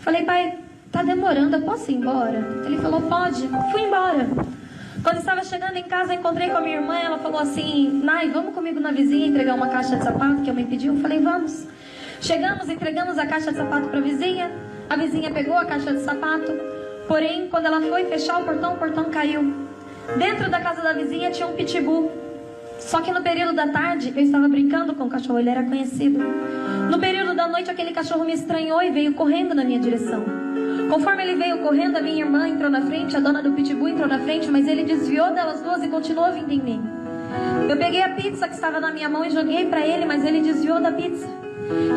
Falei, pai, tá demorando, eu posso ir embora? Ele falou, pode. Fui embora. Quando estava chegando em casa, encontrei com a minha irmã. Ela falou assim, Nai, vamos comigo na vizinha entregar uma caixa de sapato que a mãe pediu? Eu falei, vamos. Chegamos, entregamos a caixa de sapato para a vizinha pegou a caixa de sapato. Porém, quando ela foi fechar o portão caiu. Dentro da casa da vizinha tinha um pitbull. Só que no período da tarde, eu estava brincando com o cachorro, ele era conhecido. No período da noite, aquele cachorro me estranhou e veio correndo na minha direção. Conforme ele veio correndo, a minha irmã entrou na frente, a dona do pitbull entrou na frente, mas ele desviou delas duas e continuou vindo em mim. Eu peguei a pizza que estava na minha mão e joguei para ele, mas ele desviou da pizza.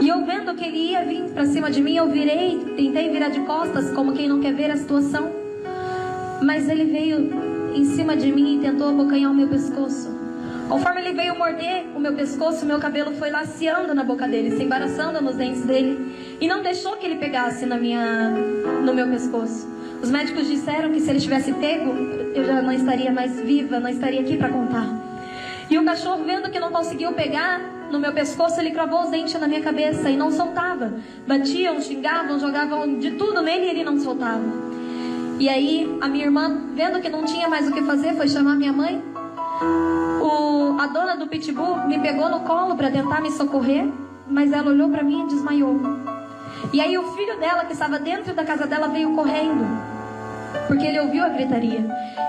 E eu vendo que ele ia vir para cima de mim, eu virei, tentei virar de costas, como quem não quer ver a situação. Mas ele veio em cima de mim e tentou abocanhar o meu pescoço. Conforme ele veio morder o meu pescoço, o meu cabelo foi laceando na boca dele, se embaraçando nos dentes dele, e não deixou que ele pegasse no meu pescoço. Os médicos disseram que se ele tivesse pego, eu já não estaria mais viva, não estaria aqui para contar. E o cachorro, vendo que não conseguiu pegar no meu pescoço, ele cravou os dentes na minha cabeça e não soltava. Batiam, xingavam, jogavam de tudo nele e ele não soltava. E aí a minha irmã, vendo que não tinha mais o que fazer, foi chamar minha mãe. A dona do pitbull me pegou no colo para tentar me socorrer, mas ela olhou para mim e desmaiou. E aí o filho dela, que estava dentro da casa dela, veio correndo, porque ele ouviu a gritaria.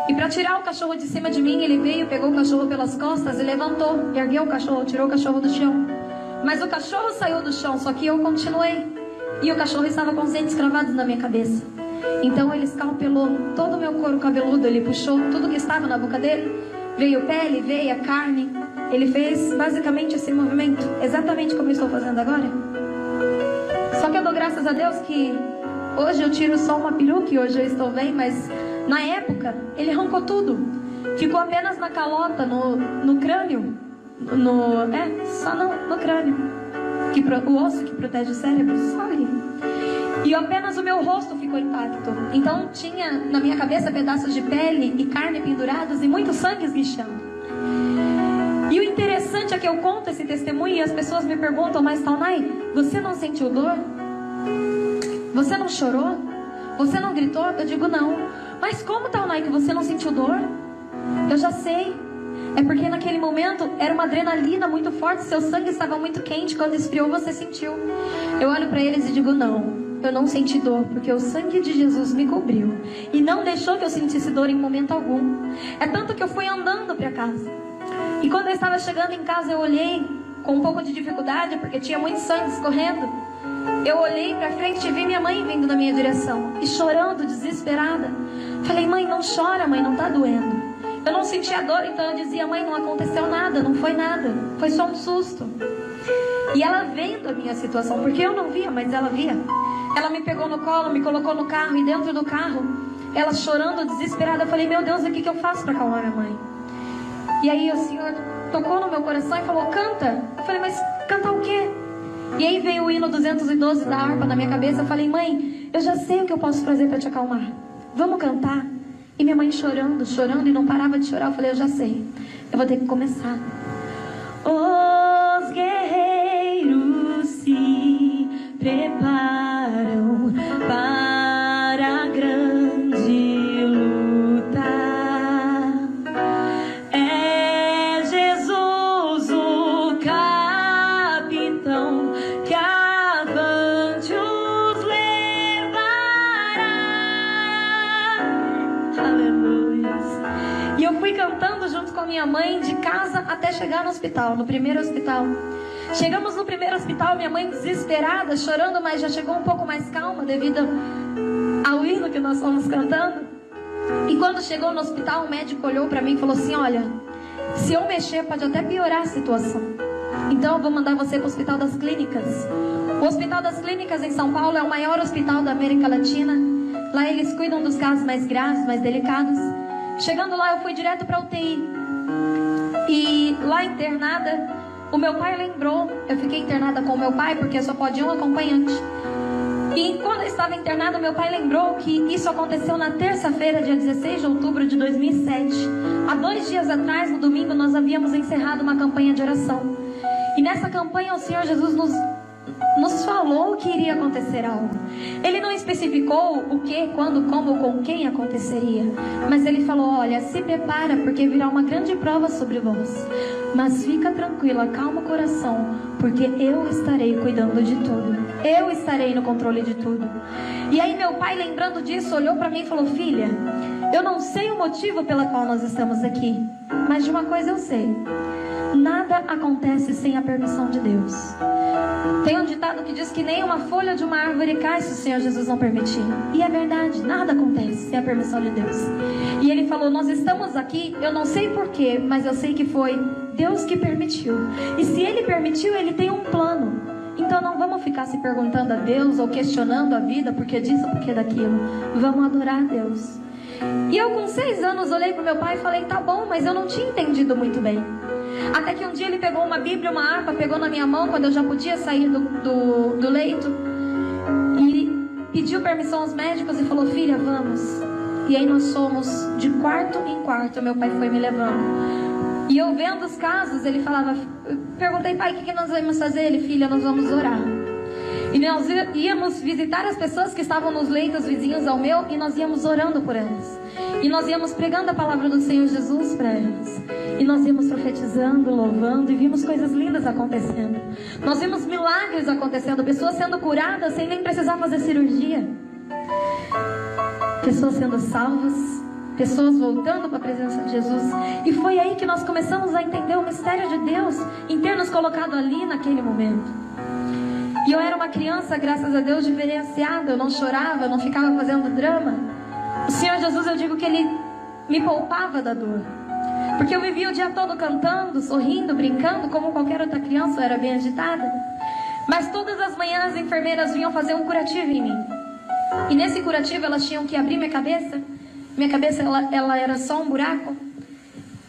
E para tirar o cachorro de cima de mim, ele veio, pegou o cachorro pelas costas e levantou, ergueu o cachorro, tirou o cachorro do chão. Mas o cachorro saiu do chão, só que eu continuei. E o cachorro estava com os dentes cravados na minha cabeça. Então ele escalpelou todo o meu couro cabeludo, ele puxou tudo que estava na boca dele. Veio pele, veia, carne. Ele fez basicamente esse movimento, exatamente como eu estou fazendo agora. Só que eu dou graças a Deus que hoje eu tiro só uma peruca e hoje eu estou bem, mas na época ele arrancou tudo. Ficou apenas na calota, no crânio. Só no crânio. O osso que protege o cérebro, só ali. E apenas o meu rosto ficou intacto. Então tinha na minha cabeça pedaços de pele e carne pendurados e muito sangue esguichando. E o interessante é que eu conto esse testemunho e as pessoas me perguntam, mas Taunay, você não sentiu dor? Você não chorou? Você não gritou? Eu digo não. Mas como, Taunay, que você não sentiu dor? Eu já sei. É porque naquele momento era uma adrenalina muito forte, seu sangue estava muito quente, quando esfriou você sentiu. Eu olho para eles e digo não. Eu não senti dor, porque o sangue de Jesus me cobriu e não deixou que eu sentisse dor em momento algum. É tanto que eu fui andando para casa. E quando eu estava chegando em casa, eu olhei com um pouco de dificuldade, porque tinha muito sangue escorrendo. Eu olhei para frente e vi minha mãe vindo na minha direção e chorando, desesperada. Falei, mãe, não chora, mãe, não tá doendo. Eu não sentia dor, então eu dizia, mãe, não aconteceu nada, não foi nada, foi só um susto. E ela vendo a minha situação, porque eu não via, mas ela via. Ela me pegou no colo, me colocou no carro, e dentro do carro, ela chorando, desesperada, eu falei, meu Deus, o que eu faço para acalmar minha mãe? E aí o Senhor tocou no meu coração e falou, canta. Eu falei, mas cantar o quê? E aí veio o hino 212 da harpa na minha cabeça. Eu falei, mãe, eu já sei o que eu posso fazer para te acalmar. Vamos cantar? E minha mãe chorando, chorando, e não parava de chorar. Eu falei, eu já sei, eu vou ter que começar. Os guerreiros se preparam para a grande luta. É Jesus o capitão que avante os levará. Aleluia. E eu fui cantando junto com a minha mãe de casa até chegar no hospital, no primeiro hospital. Chegamos no primeiro hospital, minha mãe desesperada, chorando, mas já chegou um pouco mais calma devido ao hino que nós fomos cantando. E quando chegou no hospital, o médico olhou para mim e falou assim, olha, se eu mexer pode até piorar a situação. Então eu vou mandar você para o Hospital das Clínicas. O Hospital das Clínicas em São Paulo é o maior hospital da América Latina. Lá eles cuidam dos casos mais graves, mais delicados. Chegando lá, eu fui direto para a UTI. E lá internada, o meu pai lembrou, eu fiquei internada com o meu pai, porque só pode um acompanhante. E quando eu estava internada, meu pai lembrou que isso aconteceu na terça-feira, dia 16 de outubro de 2007. Há 2 dias atrás, no domingo, nós havíamos encerrado uma campanha de oração. E nessa campanha, o Senhor Jesus nos nos falou que iria acontecer algo. Ele não especificou o que, quando, como ou com quem aconteceria, mas ele falou: olha, se prepara, porque virá uma grande prova sobre vós, mas fica tranquila, calma o coração, porque eu estarei cuidando de tudo, eu estarei no controle de tudo. E aí meu pai, lembrando disso, olhou para mim e falou: filha, eu não sei o motivo pela qual nós estamos aqui, mas de uma coisa eu sei: nada acontece sem a permissão de Deus. Tem um ditado que diz que nem uma folha de uma árvore cai se o Senhor Jesus não permitir. E é verdade, nada acontece sem a permissão de Deus. E ele falou: nós estamos aqui, eu não sei porquê, mas eu sei que foi Deus que permitiu. E se Ele permitiu, Ele tem um plano. Então não vamos ficar se perguntando a Deus ou questionando a vida, porque disso, porque daquilo. Vamos adorar a Deus. E eu com 6 anos olhei para o meu pai e falei: tá bom, mas eu não tinha entendido muito bem. Até que um dia ele pegou uma Bíblia, uma harpa, pegou na minha mão quando eu já podia sair do leito, e pediu permissão aos médicos e falou: filha, vamos. E aí nós fomos de quarto em quarto, meu pai foi me levando. E eu vendo os casos, ele falava, perguntei: pai, o que nós vamos fazer? Ele: filha, nós vamos orar. E nós íamos visitar as pessoas que estavam nos leitos vizinhos ao meu, e nós íamos orando por elas. E nós íamos pregando a palavra do Senhor Jesus para elas. E nós íamos profetizando, louvando, e vimos coisas lindas acontecendo. Nós vimos milagres acontecendo, pessoas sendo curadas sem nem precisar fazer cirurgia. Pessoas sendo salvas, pessoas voltando para a presença de Jesus. E foi aí que nós começamos a entender o mistério de Deus em ter nos colocado ali naquele momento. E eu era uma criança, graças a Deus, diferenciada. Eu não chorava, eu não ficava fazendo drama. O Senhor Jesus, eu digo que Ele me poupava da dor, porque eu vivia o dia todo cantando, sorrindo, brincando, como qualquer outra criança. Eu era bem agitada. Mas todas as manhãs as enfermeiras vinham fazer um curativo em mim. E nesse curativo elas tinham que abrir minha cabeça. Minha cabeça ela era só um buraco.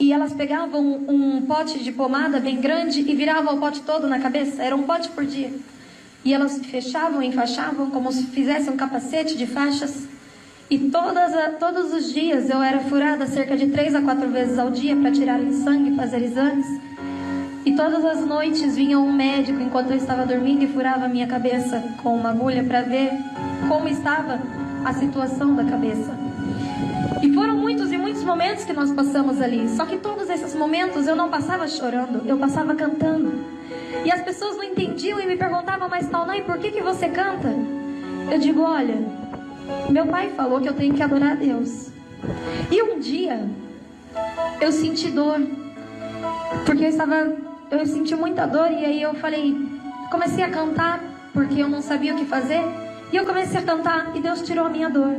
E elas pegavam um pote de pomada bem grande e viravam o pote todo na cabeça. Era um pote por dia. E elas fechavam, enfaixavam como se fizessem um capacete de faixas. E todos os dias eu era furada cerca de 3 a 4 vezes ao dia para tirarem sangue, fazer exames. E todas as noites vinha um médico enquanto eu estava dormindo e furava a minha cabeça com uma agulha para ver como estava a situação da cabeça. E foram muitos e muitos momentos que nós passamos ali. Só que todos esses momentos eu não passava chorando, eu passava cantando. E as pessoas não entendiam e me perguntavam: mas Taunay, por que você canta? Eu digo: olha, meu pai falou que eu tenho que adorar a Deus. E um dia eu senti dor, porque eu senti muita dor. E aí eu comecei a cantar, porque eu não sabia o que fazer. E eu comecei a cantar e Deus tirou a minha dor.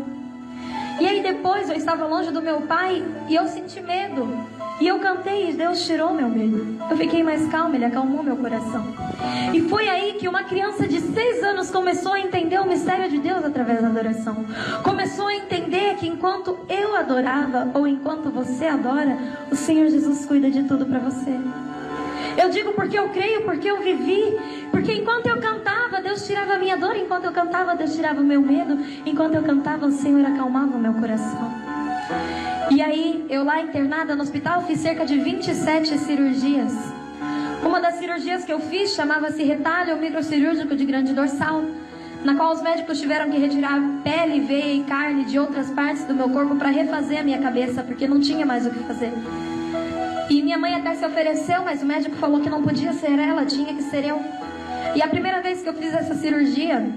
E aí depois eu estava longe do meu pai e eu senti medo. E eu cantei e Deus tirou meu medo. Eu fiquei mais calma, Ele acalmou meu coração. E foi aí que uma criança de 6 anos começou a entender o mistério de Deus através da adoração. Começou a entender que enquanto eu adorava, ou enquanto você adora, o Senhor Jesus cuida de tudo para você. Eu digo porque eu creio, porque eu vivi. Porque enquanto eu cantava, Deus tirava a minha dor. Enquanto eu cantava, Deus tirava o meu medo. Enquanto eu cantava, o Senhor acalmava o meu coração. E aí, eu lá internada no hospital, fiz cerca de 27 cirurgias. Uma das cirurgias que eu fiz chamava-se retalho microcirúrgico de grande dorsal, na qual os médicos tiveram que retirar pele, veia e carne de outras partes do meu corpo para refazer a minha cabeça, porque não tinha mais o que fazer. E minha mãe até se ofereceu, mas o médico falou que não podia ser ela, tinha que ser eu. E a primeira vez que eu fiz essa cirurgia,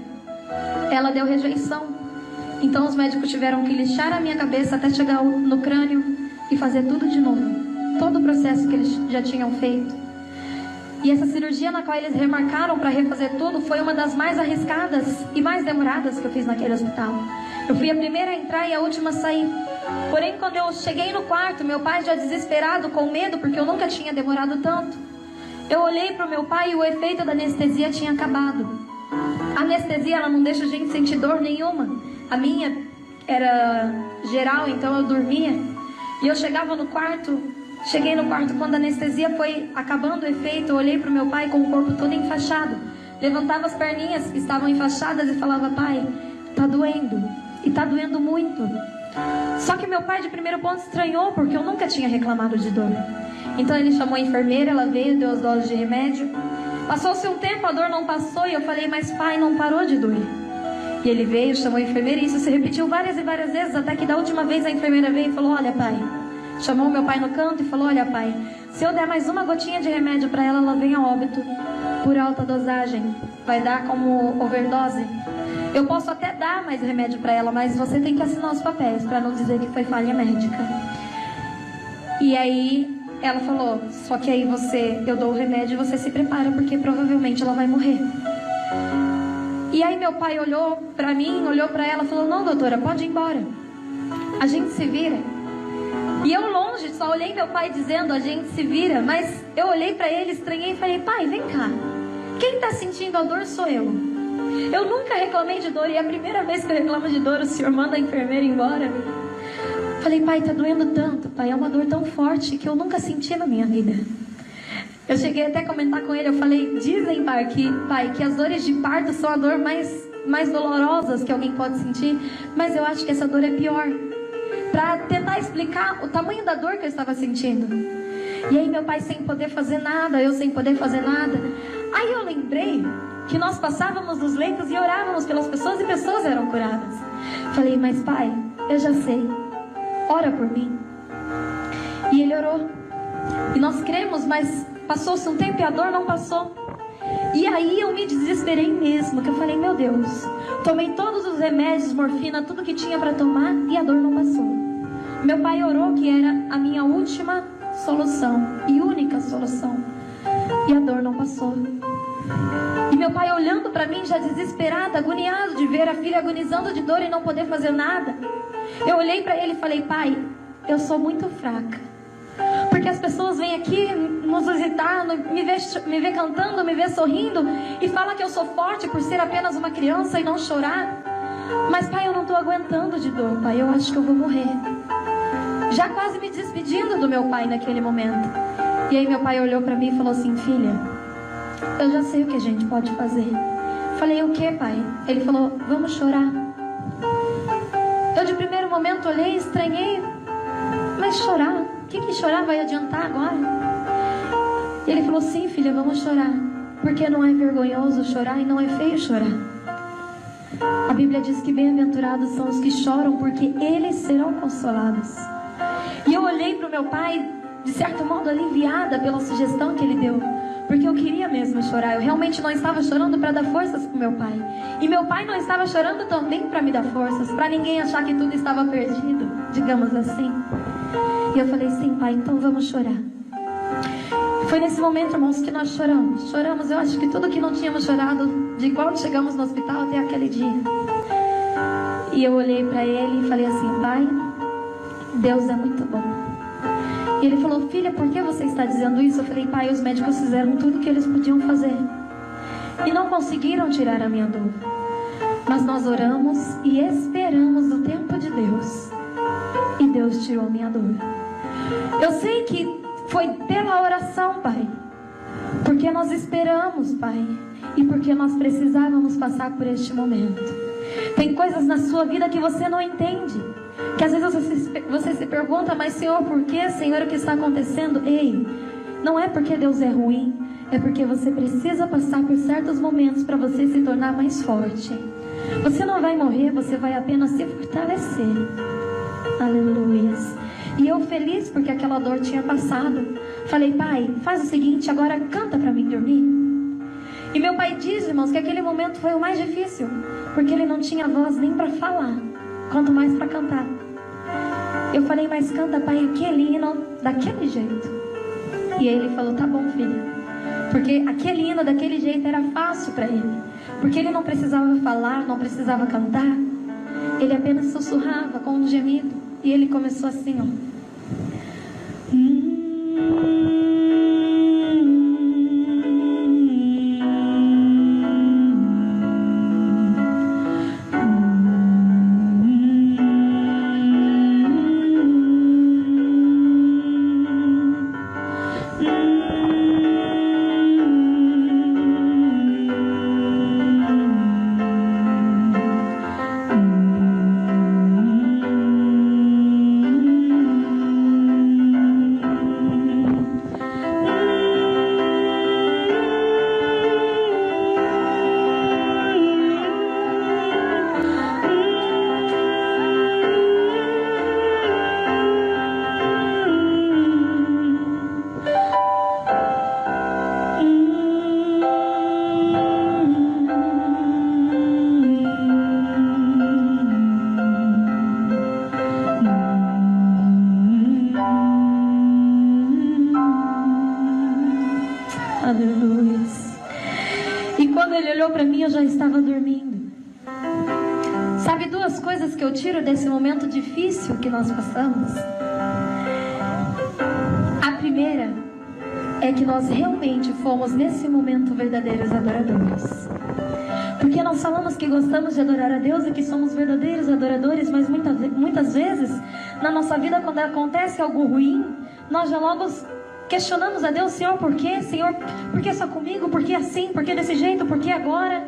ela deu rejeição. Então os médicos tiveram que lixar a minha cabeça até chegar no crânio e fazer tudo de novo. Todo o processo que eles já tinham feito. E essa cirurgia na qual eles remarcaram para refazer tudo foi uma das mais arriscadas e mais demoradas que eu fiz naquele hospital. Eu fui a primeira a entrar e a última a sair. Porém, quando eu cheguei no quarto, meu pai já desesperado, com medo, porque eu nunca tinha demorado tanto, eu olhei para o meu pai e o efeito da anestesia tinha acabado. A anestesia, ela não deixa a gente sentir dor nenhuma. A minha era geral, então eu dormia. E eu chegava no quarto, cheguei no quarto quando a anestesia foi acabando o efeito. Eu olhei para o meu pai com o corpo todo enfaixado. Levantava as perninhas que estavam enfaixadas e falava: pai, tá doendo. E tá doendo muito. Só que meu pai de primeiro ponto estranhou, porque eu nunca tinha reclamado de dor. Então ele chamou a enfermeira, ela veio, deu as doses de remédio. Passou-se um tempo, a dor não passou, e eu falei, mas pai, não parou de doer. E ele veio, chamou a enfermeira, e isso se repetiu várias e várias vezes, até que da última vez a enfermeira veio e falou, olha pai, chamou meu pai no canto e falou, olha pai, se eu der mais uma gotinha de remédio para ela, ela vem a óbito por alta dosagem, vai dar como overdose. Eu posso até dar mais remédio para ela, mas você tem que assinar os papéis, para não dizer que foi falha médica. E aí ela falou, só que aí eu dou o remédio e você se prepara, porque provavelmente ela vai morrer. E aí meu pai olhou pra mim, olhou pra ela e falou, não doutora, pode ir embora, a gente se vira. E eu longe, só olhei meu pai dizendo, a gente se vira. Mas eu olhei pra ele, estranhei e falei, pai, vem cá, quem tá sentindo a dor sou eu. Eu nunca reclamei de dor, e é a primeira vez que eu reclamo de dor, o senhor manda a enfermeira embora. Falei, pai, tá doendo tanto, pai, é uma dor tão forte que eu nunca senti na minha vida. Eu cheguei até a comentar com ele, eu falei, dizem, pai, que as dores de parto são a dor mais dolorosas que alguém pode sentir, mas eu acho que essa dor é pior. Pra tentar explicar o tamanho da dor que eu estava sentindo. E aí meu pai sem poder fazer nada, eu sem poder fazer nada. Aí eu lembrei que nós passávamos nos leitos e orávamos pelas pessoas e pessoas eram curadas. Falei, mas pai, eu já sei, ora por mim. E ele orou. E nós cremos, mas passou-se um tempo e a dor não passou. E aí eu me desesperei mesmo, que eu falei, meu Deus, tomei todos os remédios, morfina, tudo que tinha para tomar e a dor não passou. Meu pai orou que era a minha última solução e única solução, e a dor não passou. E meu pai olhando para mim já desesperado, agoniado de ver a filha agonizando de dor e não poder fazer nada. Eu olhei para ele e falei, pai, eu sou muito fraca, porque as pessoas vêm aqui nos visitar, me ver cantando, me ver sorrindo e falam que eu sou forte por ser apenas uma criança e não chorar. Mas pai, eu não estou aguentando de dor, pai, eu acho que eu vou morrer. Já quase me despedindo do meu pai naquele momento. E aí meu pai olhou para mim e falou assim, filha, eu já sei o que a gente pode fazer. Falei, o que, pai? Ele falou, vamos chorar. Eu de primeiro momento olhei, estranhei, mas chorar? O que chorar vai adiantar agora? E ele falou, sim filha, vamos chorar, porque não é vergonhoso chorar e não é feio chorar. A Bíblia diz que bem-aventurados são os que choram, porque eles serão consolados. E eu olhei para o meu pai, de certo modo aliviada pela sugestão que ele deu, porque eu queria mesmo chorar. Eu realmente não estava chorando para dar forças para o meu pai, e meu pai não estava chorando também para me dar forças, para ninguém achar que tudo estava perdido, digamos assim. E eu falei, sim pai, então vamos chorar. Foi nesse momento, irmãos, que nós choramos. Choramos, eu acho que tudo que não tínhamos chorado de quando chegamos no hospital até aquele dia. E eu olhei para ele e falei assim, pai, Deus é muito bom. E ele falou, filha, por que você está dizendo isso? Eu falei, pai, os médicos fizeram tudo o que eles podiam fazer e não conseguiram tirar a minha dor. Mas nós oramos e esperamos o tempo de Deus, e Deus tirou a minha dor. Eu sei que foi pela oração, pai, porque nós esperamos, pai, e porque nós precisávamos passar por este momento. Tem coisas na sua vida que você não entende, que às vezes você se pergunta, mas Senhor, por que, Senhor, o que está acontecendo? Ei, não é porque Deus é ruim, é porque você precisa passar por certos momentos para você se tornar mais forte. Você não vai morrer, você vai apenas se fortalecer. Aleluias. E eu feliz porque aquela dor tinha passado, falei, pai, faz o seguinte, agora canta para mim dormir. E meu pai diz, irmãos, que aquele momento foi o mais difícil, porque ele não tinha voz nem para falar, quanto mais para cantar. Eu falei, mas canta, pai, aquele hino daquele jeito. E ele falou, tá bom, filha, porque aquele hino daquele jeito era fácil para ele, porque ele não precisava falar, não precisava cantar, ele apenas sussurrava com um gemido. E ele começou assim, ó. luz. E quando ele olhou para mim, eu já estava dormindo. Sabe, duas coisas que eu tiro desse momento difícil que nós passamos? A primeira é que nós realmente fomos nesse momento verdadeiros adoradores. Porque nós falamos que gostamos de adorar a Deus e que somos verdadeiros adoradores, mas muitas vezes na nossa vida, quando acontece algo ruim, nós já logo questionamos a Deus: Senhor, por quê? Senhor, por que só comigo? Por que assim? Por que desse jeito? Por que agora?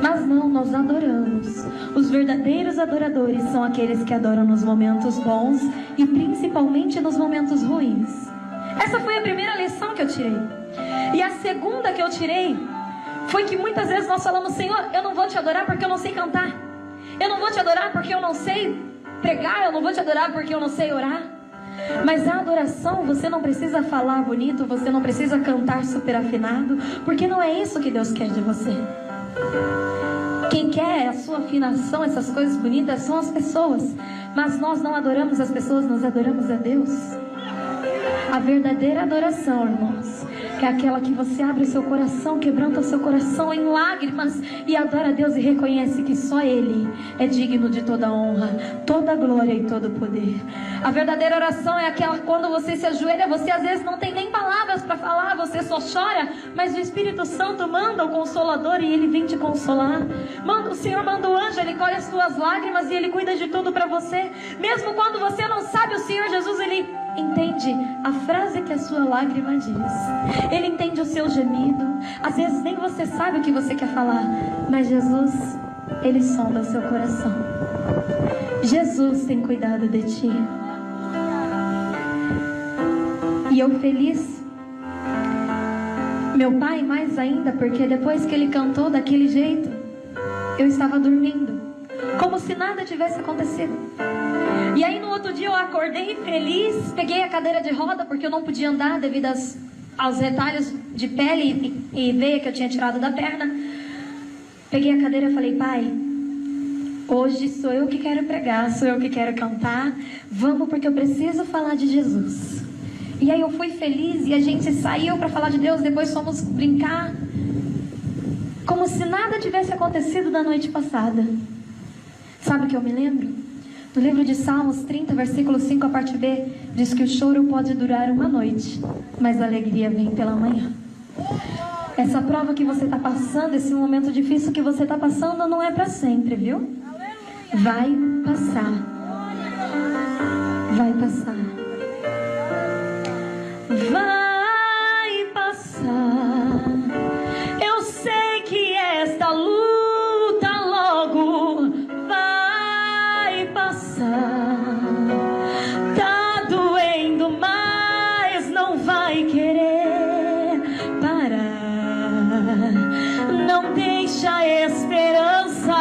Mas não, nós adoramos. Os verdadeiros adoradores são aqueles que adoram nos momentos bons e principalmente nos momentos ruins. Essa foi a primeira lição que eu tirei. E a segunda que eu tirei foi que muitas vezes nós falamos: Senhor, eu não vou te adorar porque eu não sei cantar. Eu não vou te adorar porque eu não sei pregar. Eu não vou te adorar porque eu não sei orar. Mas a adoração, você não precisa falar bonito, você não precisa cantar super afinado, porque não é isso que Deus quer de você. Quem quer a sua afinação, essas coisas bonitas, são as pessoas. Mas nós não adoramos as pessoas, nós adoramos a Deus. A verdadeira adoração, irmãos, é aquela que você abre o seu coração, quebranta o seu coração em lágrimas e adora a Deus e reconhece que só Ele é digno de toda honra, toda glória e todo poder. A verdadeira oração é aquela quando você se ajoelha, você às vezes não tem nem palavras para falar, você só chora, mas o Espírito Santo manda o Consolador e Ele vem te consolar. O Senhor manda o anjo, Ele colhe as suas lágrimas e Ele cuida de tudo para você. Mesmo quando você não sabe, o Senhor Jesus, Ele entende a frase que a sua lágrima diz. Ele entende o seu gemido. Às vezes nem você sabe o que você quer falar, mas Jesus, Ele sonda o seu coração. Jesus tem cuidado de ti. E eu feliz, meu pai mais ainda, porque depois que ele cantou daquele jeito, eu estava dormindo, como se nada tivesse acontecido. E aí no outro dia eu acordei feliz, peguei a cadeira de roda, porque eu não podia andar devido aos retalhos de pele e veia que eu tinha tirado da perna. Peguei a cadeira e falei: pai, hoje sou eu que quero pregar, sou eu que quero cantar, vamos, porque eu preciso falar de Jesus. E aí eu fui feliz e a gente saiu para falar de Deus, depois fomos brincar, como se nada tivesse acontecido da noite passada. Sabe o que eu me lembro? No livro de Salmos 30, versículo 5, a parte B, diz que o choro pode durar uma noite, mas a alegria vem pela manhã. Essa prova que você está passando, esse momento difícil que você está passando, não é para sempre, viu? Vai passar. Vai passar. Vai passar. Eu sei que esta luta logo vai passar. Tá doendo, mas não vai querer parar. Não deixa a esperança